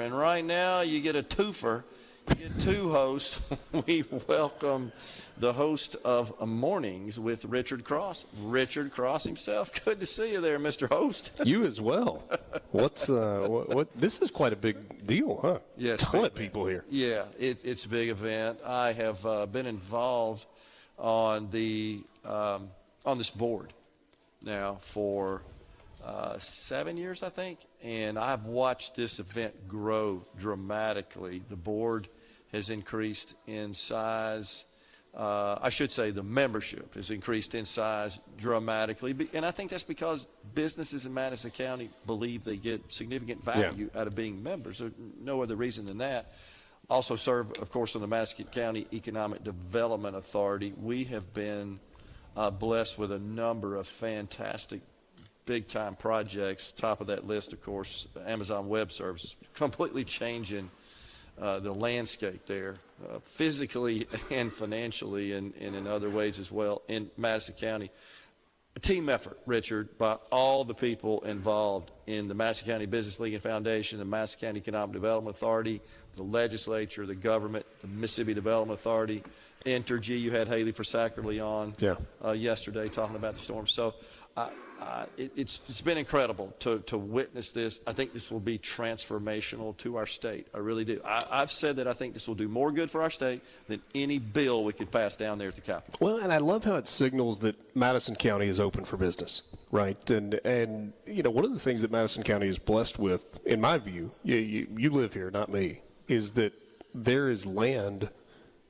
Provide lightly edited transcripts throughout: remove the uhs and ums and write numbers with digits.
And right now, you get a twofer. You get two hosts. We welcome the host of Mornings with Richard Cross. Richard Cross himself. Good to see you there, Mr. Host. You as well. What? This is quite a big deal, huh? Yeah, a ton of people here. Yeah, it's a big event. I have been involved on this board now for 7 years, I think, and I've watched this event grow dramatically. The board has increased in size. I should say the membership has increased in size dramatically, and I think that's because businesses in Madison County believe they get significant value out of being members. There's no other reason than that. Also serve, of course, on the Madison County Economic Development Authority. We have been blessed with a number of fantastic big-time projects. Top of that list, of course, Amazon Web Services, completely changing the landscape there, physically and financially, and in other ways as well in Madison County. A team effort, Richard, by all the people involved in the Madison County Business League and Foundation, the Madison County Economic Development Authority, the legislature, the government, the Mississippi Development Authority, Entergy. You had Haley Forsackerly on yesterday talking about the storm. So it's been incredible to witness this. I think this will be transformational to our state. I really do. I've said that I think this will do more good for our state than any bill we could pass down there at the Capitol. Well, and I love how it signals that Madison County is open for business, right? And you know, one of the things that Madison County is blessed with, in my view, you live here, not me, is that there is land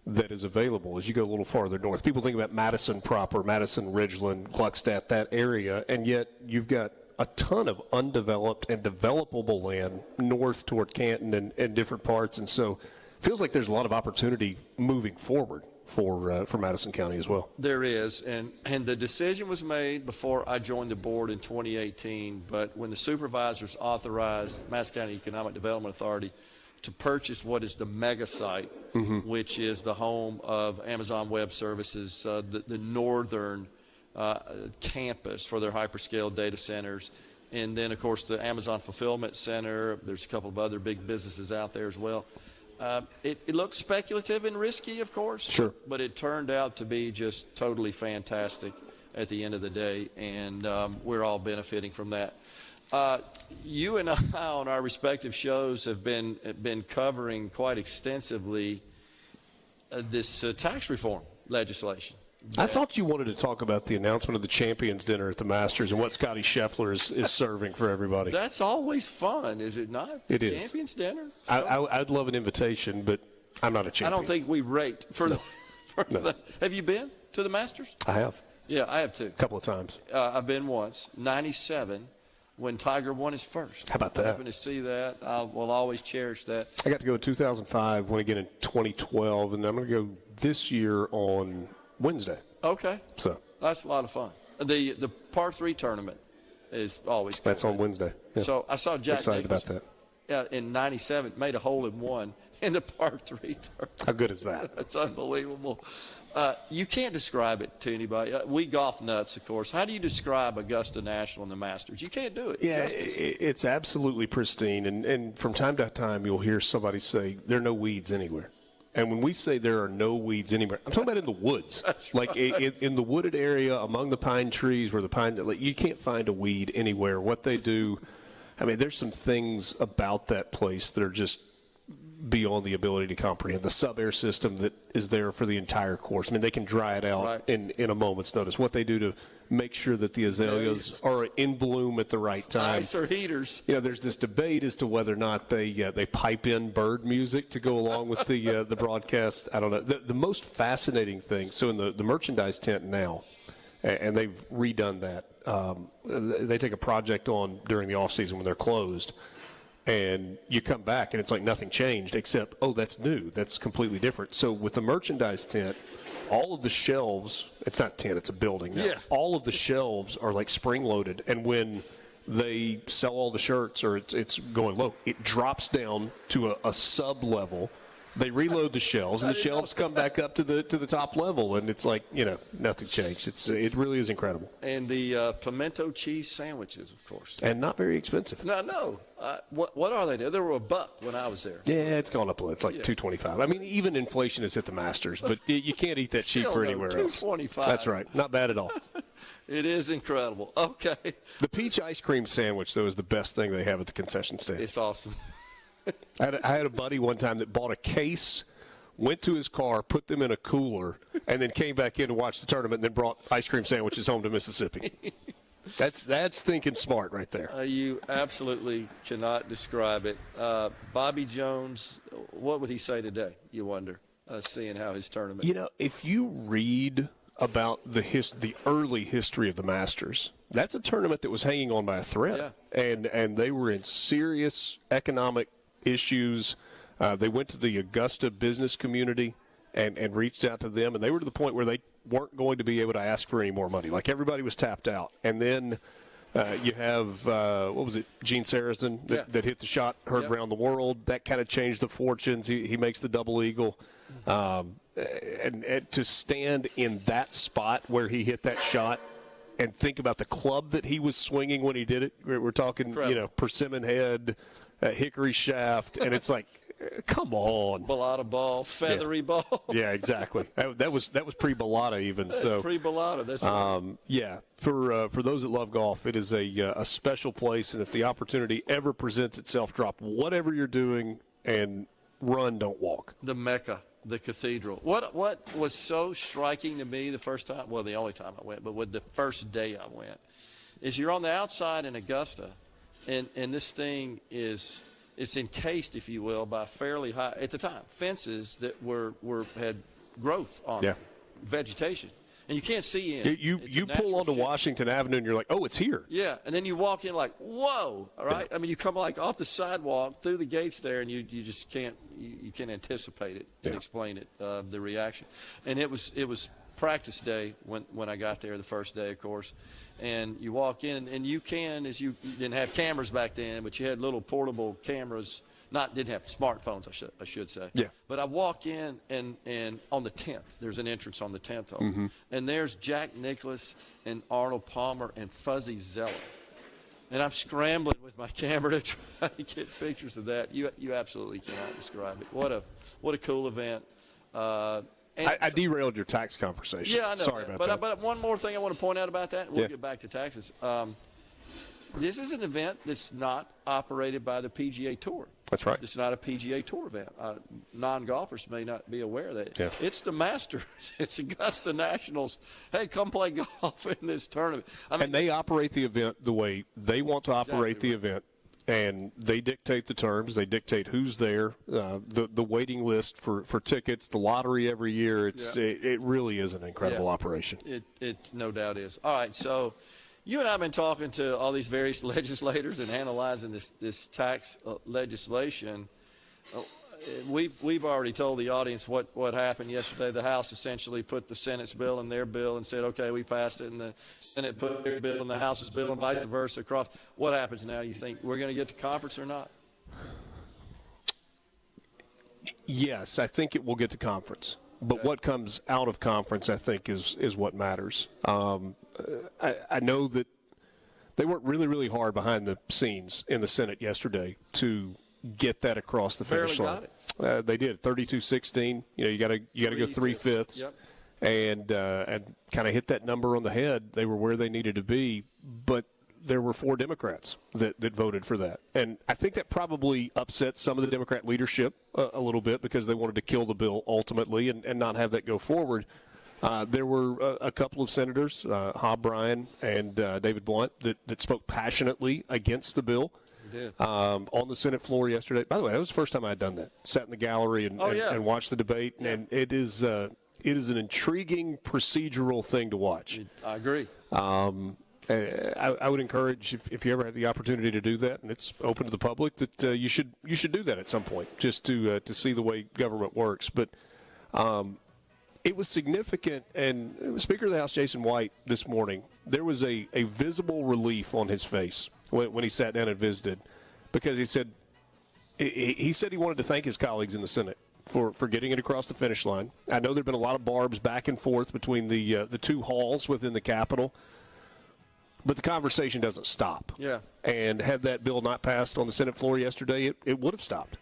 that is available as you go a little farther north. People think about Madison proper, Madison, Ridgeland, Gluckstadt, that area, and yet you've got a ton of undeveloped and developable land north toward Canton and different parts, and so it feels like there's a lot of opportunity moving forward for Madison County as well. There is, and the decision was made before I joined the board in 2018, but when the supervisors authorized Madison County Economic Development Authority to purchase what is the mega site, which is the home of Amazon Web Services, the northern campus for their hyperscale data centers, and then, of course, the Amazon Fulfillment Center. There's a couple of other big businesses out there as well. It looked speculative and risky, of course, sure, but it turned out to be just totally fantastic at the end of the day, and we're all benefiting from that. You and I on our respective shows have been covering quite extensively this tax reform legislation. I thought you wanted to talk about the announcement of the Champions Dinner at the Masters and what Scotty Scheffler is serving for everybody. That's always fun, is it not? It is. Champions Dinner? I'd love an invitation, but I'm not a champion. I don't think we rate for the. Have you been to the Masters? I have. Yeah, I have too. A couple of times. I've been once, 97. When Tiger won his first. How about that? I'm hoping to see that. I will always cherish that. I got to go in 2005, went again in 2012, and I'm going to go this year on Wednesday. Okay. So that's a lot of fun. The par 3 tournament is always good. That's on Wednesday. Yeah. So I saw Jack excited Nicklaus about that. In 97, made a hole in one in the par 3 tournament. How good is that? That's unbelievable. You can't describe it to anybody. We golf nuts, of course. How do you describe Augusta National and the Masters? You can't do it. Yeah, it's absolutely pristine. And from time to time, you'll hear somebody say, there are no weeds anywhere. And when we say there are no weeds anywhere, I'm talking about in the woods. That's like right. in the wooded area among the pine trees where the pine, like, you can't find a weed anywhere. What they do, I mean, there's some things about that place that are just beyond the ability to comprehend. The sub-air system that is there for the entire course. I mean, they can dry it out in a moment's notice. What they do to make sure that the azaleas are in bloom at the right time. Ice or heaters. You know, there's this debate as to whether or not they pipe in bird music to go along with the broadcast. I don't know. The most fascinating thing, so in the merchandise tent now, and they've redone that, they take a project on during the off-season when they're closed, and you come back and it's like nothing changed except, oh, that's new. That's completely different. So with the merchandise tent, all of the shelves, it's not tent, it's a building now. Yeah. All of the shelves are like spring-loaded, and when they sell all the shirts or it's going low, it drops down to a sub-level They reload the shelves, and the shelves come back up to the top level, and it's like, nothing changed. It really is incredible. And the pimento cheese sandwiches, of course. And not very expensive. No. What are they? They were $1 when I was there. Yeah, it's gone up a little. It's like $2.25. I mean, even inflation has hit the Masters, but you can't eat that cheap for anywhere else. $2.25. That's right. Not bad at all. It is incredible. Okay. The peach ice cream sandwich, though, is the best thing they have at the concession stand. It's awesome. I had a buddy one time that bought a case, went to his car, put them in a cooler, and then came back in to watch the tournament and then brought ice cream sandwiches home to Mississippi. That's thinking smart right there. You absolutely cannot describe it. Bobby Jones, what would he say today, you wonder, seeing how his tournament? If you read about the early history of the Masters, that's a tournament that was hanging on by a thread. Yeah. And they were in serious economic issues. They went to the Augusta business community and reached out to them, and they were to the point where they weren't going to be able to ask for any more money. Like, everybody was tapped out. And then you have, Gene Sarazen that hit the shot, heard around the world. That kind of changed the fortunes. He makes the double eagle. And to stand in that spot where he hit that shot and think about the club that he was swinging when he did it, we're talking, persimmon head, hickory shaft, and it's like, come on. Balata ball, feathery ball. Yeah, exactly. That was pre-Balata even. That's pre-Balata. That's right. Yeah, for those that love golf, it is a special place, and if the opportunity ever presents itself, drop whatever you're doing and run, don't walk. The Mecca, the cathedral. What was so striking to me the first time, well, the only time I went, but with the first day I went, is you're on the outside in Augusta, and this thing is encased, if you will, by fairly high, at the time, fences that had growth on them, vegetation. And you can't see in. You pull onto Washington Avenue and you're like, oh, it's here. Yeah, and then you walk in like, whoa, all right? I mean, you come like off the sidewalk through the gates there, and you just can't anticipate it and explain it, the reaction. And it was practice day when I got there the first day, of course. And you walk in, and you didn't have cameras back then, but you had little portable cameras. Didn't have smartphones, I should say. Yeah. But I walk in, and on the 10th, there's an entrance on the 10th hole. Mm-hmm. And there's Jack Nicklaus and Arnold Palmer and Fuzzy Zeller. And I'm scrambling with my camera to try to get pictures of that. You absolutely cannot describe it. What a cool event. I derailed your tax conversation. Yeah, I know. Sorry about that. But one more thing I want to point out about that, and we'll get back to taxes. This is an event that's not operated by the PGA Tour. That's right. It's not a PGA Tour event. Non-golfers may not be aware of that. Yeah. It's the Masters. It's Augusta Nationals. Hey, come play golf in this tournament. And they operate the event the way they want to operate the event, and they dictate the terms. They dictate who's there, the waiting list for tickets, the lottery every year. It really is an incredible operation. It no doubt is. All right, so you and I have been talking to all these various legislators and analyzing this tax legislation. We've already told the audience what happened yesterday. The House essentially put the Senate's bill in their bill and said, okay, we passed it, and the Senate put their bill in the House's bill and vice versa across. What happens now? You think we're going to get to conference or not? Yes, I think it will get to conference. But what comes out of conference, I think, is what matters. I know that they worked really, really hard behind the scenes in the Senate yesterday to get that across the finish line. They did 32-16. You got to go 3/5, and kind of hit that number on the head. They were where they needed to be, but there were 4 Democrats that voted for that. And I think that probably upset some of the Democrat leadership a little bit because they wanted to kill the bill ultimately and not have that go forward. There were a couple of senators, Hob Bryan and David Blunt, that spoke passionately against the bill on the Senate floor yesterday. By the way, that was the first time I had done that. Sat in the gallery and watched the debate, and it is an intriguing procedural thing to watch. I agree. I would encourage, if you ever have the opportunity to do that, and it's open to the public, that you should do that at some point, just to see the way government works. But it was significant, and Speaker of the House Jason White this morning, there was a visible relief on his face when he sat down and visited, because he said he wanted to thank his colleagues in the Senate for getting it across the finish line. I know there have been a lot of barbs back and forth between the two halls within the Capitol, but the conversation doesn't stop. Yeah. And had that bill not passed on the Senate floor yesterday, it would have stopped.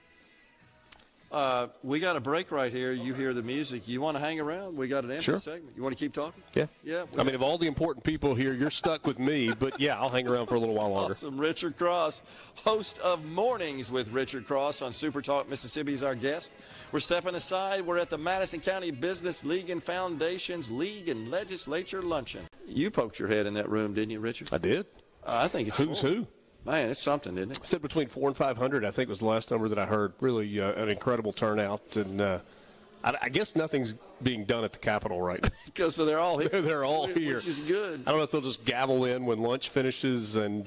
We got a break right here. You hear the music. You want to hang around? We got an empty segment. You want to keep talking? Yeah. Yeah. I mean, of all the important people here, you're stuck with me, but yeah, I'll hang around for a little while longer. Awesome. Richard Cross, host of Mornings with Richard Cross on SuperTalk Mississippi, is our guest. We're stepping aside. We're at the Madison County Business League and Foundations League and Legislature Luncheon. You poked your head in that room, didn't you, Richard? I did. I think it's Who's full. who? Man, it's something, isn't it? Said between 400 and 500, I think was the last number that I heard. Really an incredible turnout. And I guess nothing's being done at the Capitol right now. Because so they're all here. They're all here. Which is good. I don't know if they'll just gavel in when lunch finishes and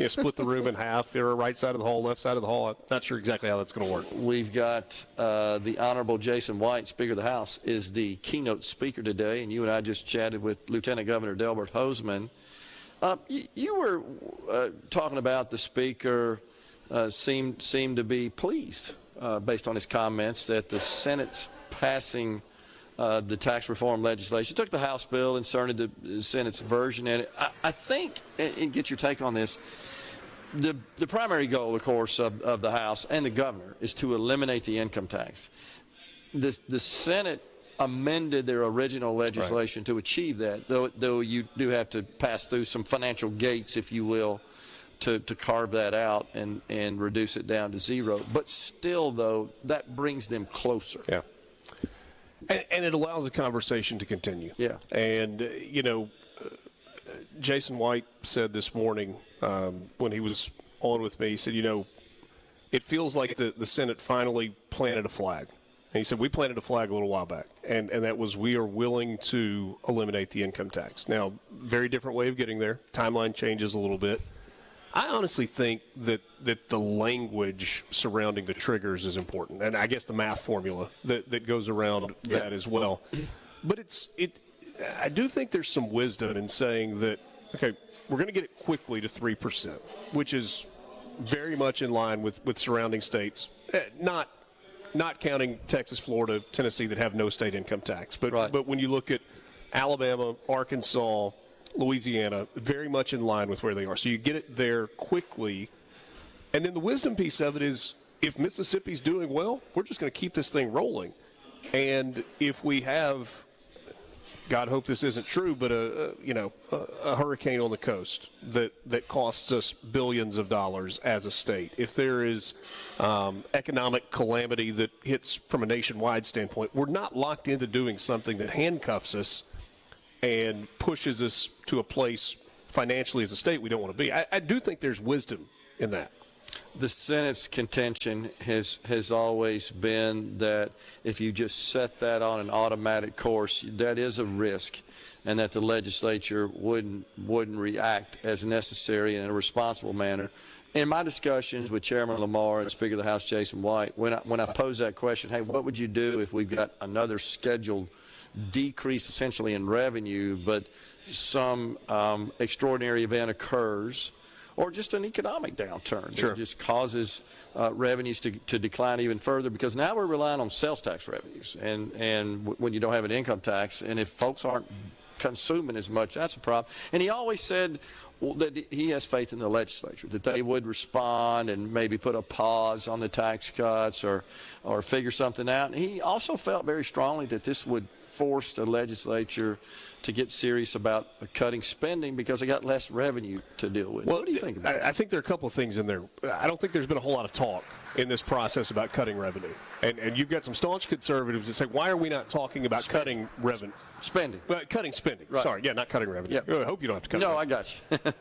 split the room in half. They're right side of the hall, left side of the hall. I'm not sure exactly how that's going to work. We've got the Honorable Jason White, Speaker of the House, is the keynote speaker today. And you and I just chatted with Lieutenant Governor Delbert Hosemann. You were talking about the speaker seemed to be pleased based on his comments that the Senate's passing the tax reform legislation. Took the House bill, inserted the Senate's version in it. I think, and get your take on this, the primary goal, of course, of the House and the governor is to eliminate the income tax. The Senate amended their original legislation to achieve that, though you do have to pass through some financial gates, if you will, to carve that out and reduce it down to zero. But still, though, that brings them closer. Yeah. And it allows the conversation to continue. Yeah. And, Jason White said this morning when he was on with me, he said, it feels like the Senate finally planted a flag. And he said, we planted a flag a little while back, and that was we are willing to eliminate the income tax. Now, very different way of getting there. Timeline changes a little bit. I honestly think that the language surrounding the triggers is important, and I guess the math formula that goes around that as well. But I do think there's some wisdom in saying that, okay, we're going to get it quickly to 3%, which is very much in line with surrounding states, not counting Texas, Florida, Tennessee that have no state income tax. But when you look at Alabama, Arkansas, Louisiana, very much in line with where they are. So you get it there quickly. And then the wisdom piece of it is if Mississippi's doing well, we're just going to keep this thing rolling. And if we have, God hope this isn't true, but a hurricane on the coast that costs us billions of dollars as a state. If there is economic calamity that hits from a nationwide standpoint, we're not locked into doing something that handcuffs us and pushes us to a place financially as a state we don't want to be. I do think there's wisdom in that. The Senate's contention has always been that if you just set that on an automatic course, that is a risk, and that the legislature wouldn't react as necessary in a responsible manner. In my discussions with Chairman Lamar and Speaker of the House Jason White, when I posed that question, hey, what would you do if we've got another scheduled decrease essentially in revenue, but some extraordinary event occurs, or just an economic downturn that just causes revenues to decline even further, because now we're relying on sales tax revenues, and when you don't have an income tax, and if folks aren't consuming as much, that's a problem. And he always said that he has faith in the legislature, that they would respond and maybe put a pause on the tax cuts or figure something out. And he also felt very strongly that this would force the legislature to get serious about cutting spending because they got less revenue to deal with. Well, what do you think about that? I think there are a couple of things in there. I don't think there's been a whole lot of talk in this process about cutting revenue. And you've got some staunch conservatives that say, why are we not talking about cutting revenue? Spending. Cutting spending. Right. Sorry, not cutting revenue. Yeah. I hope you don't have to cut No, revenue. I got you.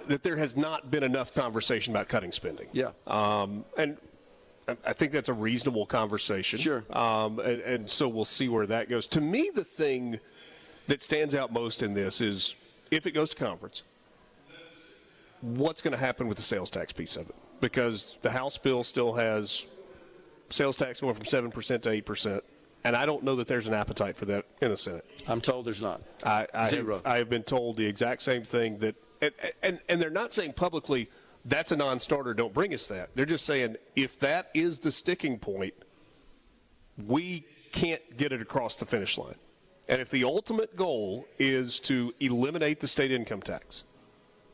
That there has not been enough conversation about cutting spending. Yeah. And I think that's a reasonable conversation. Sure. And so we'll see where that goes. To me, the thing that stands out most in this is if it goes to conference, what's going to happen with the sales tax piece of it? Because the House bill still has sales tax going from 7% to 8%, and I don't know that there's an appetite for that in the Senate. I'm told there's not. Zero. I have been told the exact same thing, that, and they're not saying publicly, that's a non-starter, don't bring us that. They're just saying if that is the sticking point, we can't get it across the finish line. And if the ultimate goal is to eliminate the state income tax,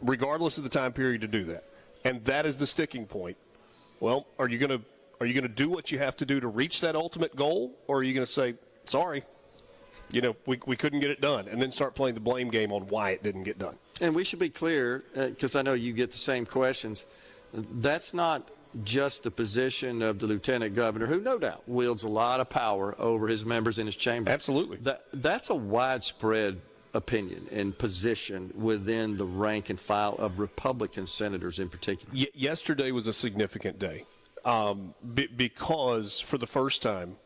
regardless of the time period to do that, and that is the sticking point, well, are you going to do what you have to do to reach that ultimate goal, or are you going to say, sorry, we couldn't get it done, and then start playing the blame game on why it didn't get done? And we should be clear, because I know you get the same questions. That's not just the position of the lieutenant governor, who no doubt wields a lot of power over his members in his chamber. Absolutely. That's a widespread opinion and position within the rank and file of Republican senators in particular. Yesterday was a significant day because for the first time,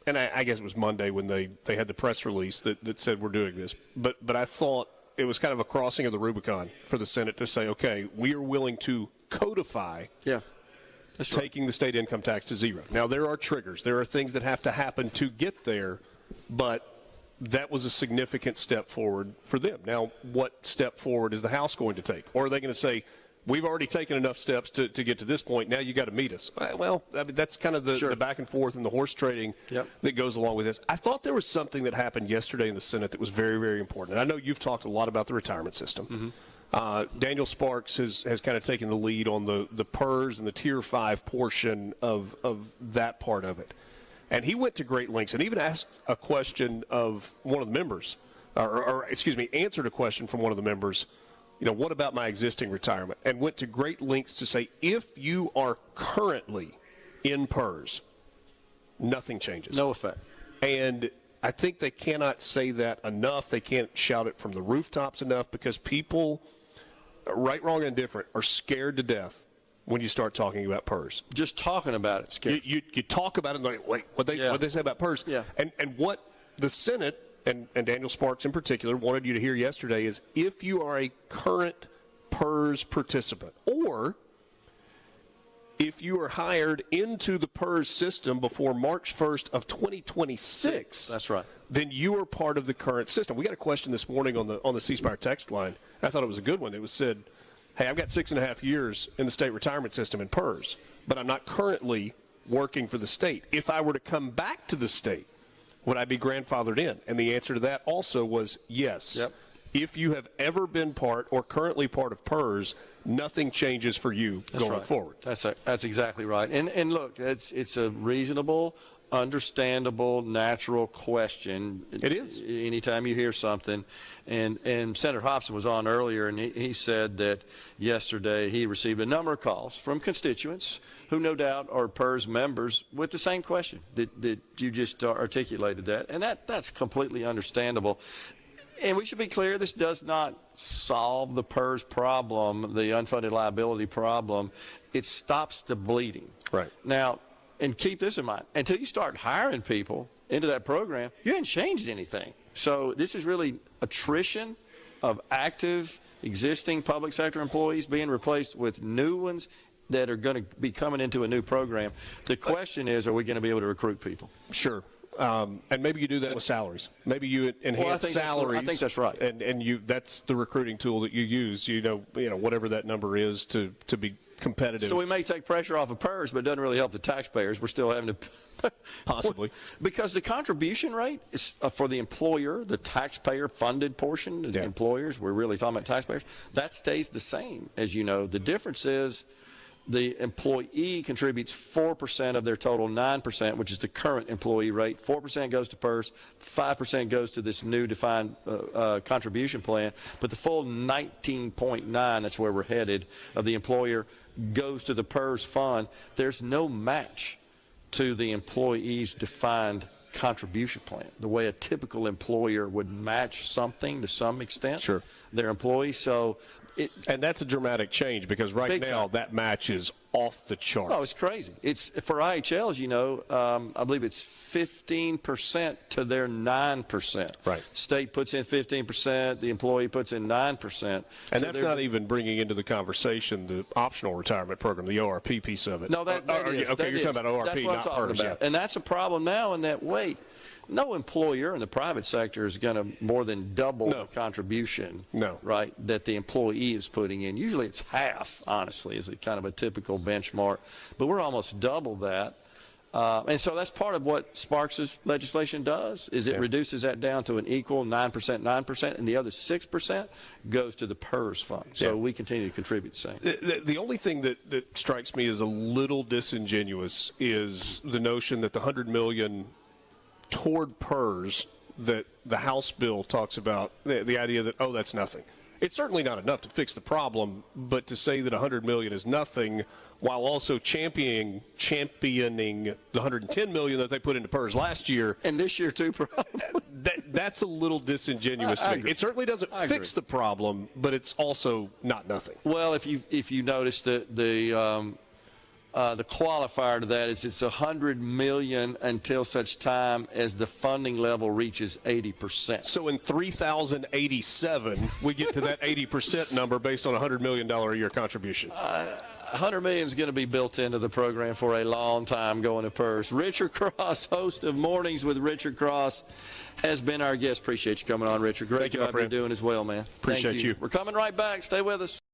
and I guess it was Monday when they had the press release that said we're doing this, but I thought it was kind of a crossing of the Rubicon for the Senate to say, okay, we are willing to codify taking the state income tax to zero. Now, there are triggers. There are things that have to happen to get there, but that was a significant step forward for them. Now, what step forward is the House going to take? Or are they going to say, we've already taken enough steps to get to this point, now you got to meet us? Well, I mean, that's kind of the back and forth and the horse trading that goes along with this. I thought there was something that happened yesterday in the Senate that was very, very important. And I know you've talked a lot about the retirement system. Mm-hmm. Daniel Sparks has kind of taken the lead on the PERS and the Tier 5 portion of that part of it. And he went to great lengths and even asked a question of one of the members, answered a question from one of the members, what about my existing retirement? And went to great lengths to say, if you are currently in PERS, nothing changes. No effect. And I think they cannot say that enough. They can't shout it from the rooftops enough because people, right, wrong, and indifferent, are scared to death when you start talking about PERS. Just talking about it scares you talk about it and like, wait, what they say about PERS? Yeah. And what the Senate and Daniel Sparks in particular wanted you to hear yesterday is if you are a current PERS participant or if you are hired into the PERS system before March 1st of 2026, that's right, then you are part of the current system. We got a question this morning on the C Spire text line. I thought it was a good one. It was said, hey, I've got 6.5 years in the state retirement system in PERS, but I'm not currently working for the state. If I were to come back to the state, would I be grandfathered in? And the answer to that also was yes. Yep. If you have ever been part or currently part of PERS, nothing changes for you going forward. That's exactly right. And look, it's a reasonable, understandable, natural question. It is. Anytime you hear something. And Senator Hobson was on earlier, and he said that yesterday he received a number of calls from constituents who no doubt are PERS members with the same question that you just articulated that. And that's completely understandable. And we should be clear, this does not solve the PERS problem, the unfunded liability problem. It stops the bleeding. Right. Now, and keep this in mind, until you start hiring people into that program, you haven't changed anything. So this is really attrition of active, existing public sector employees being replaced with new ones that are going to be coming into a new program. The question is, are we going to be able to recruit people? Sure. And maybe you do that with salaries. Maybe you enhance salaries. I think that's right. And that's the recruiting tool that you use. Whatever that number is to be competitive. So we may take pressure off of PERS, but it doesn't really help the taxpayers. We're still having to possibly because the contribution rate is for the employer, the taxpayer-funded portion. The employers, we're really talking about taxpayers. That stays the same, as you know. The difference is the employee contributes 4% of their total 9%, which is the current employee rate. 4% goes to PERS, 5% goes to this new defined contribution plan. But the full 19.9, that's where we're headed, of the employer goes to the PERS fund. There's no match to the employee's defined contribution plan, the way a typical employer would match something to some extent, their employees. So and that's a dramatic change because right now that match is off the chart. Oh, it's crazy. It's for IHLs, I believe it's 15% to their 9%. Right. State puts in 15%, the employee puts in 9%. And that's not even bringing into the conversation the optional retirement program, the ORP piece of it. No, that is. Okay, you're talking about ORP, that's what not I'm talking PERS. about. And that's a problem now in that no employer in the private sector is going to more than double the contribution, right, that the employee is putting in. Usually it's half, honestly, is kind of a typical benchmark. But we're almost double that. And so that's part of what Sparks' legislation does, is it reduces that down to an equal 9%, and the other 6% goes to the PERS fund. So we continue to contribute the same. The only thing that strikes me as a little disingenuous is the notion that the $100 million toward PERS that the House bill talks about, the idea that, oh, that's nothing. It's certainly not enough to fix the problem, but to say that $100 million is nothing while also championing the $110 million that they put into PERS last year. And this year, too, probably. That's a little disingenuous to me. It certainly doesn't fix the problem, but it's also not nothing. Well, if you notice the qualifier to that is it's $100 million until such time as the funding level reaches 80%. So in 3087, we get to that 80% number based on a $100 million a year contribution. $100 million is going to be built into the program for a long time going to PERS. Richard Cross, host of Mornings with Richard Cross, has been our guest. Appreciate you coming on, Richard. Great job you're doing as well, man. Appreciate you. We're coming right back. Stay with us.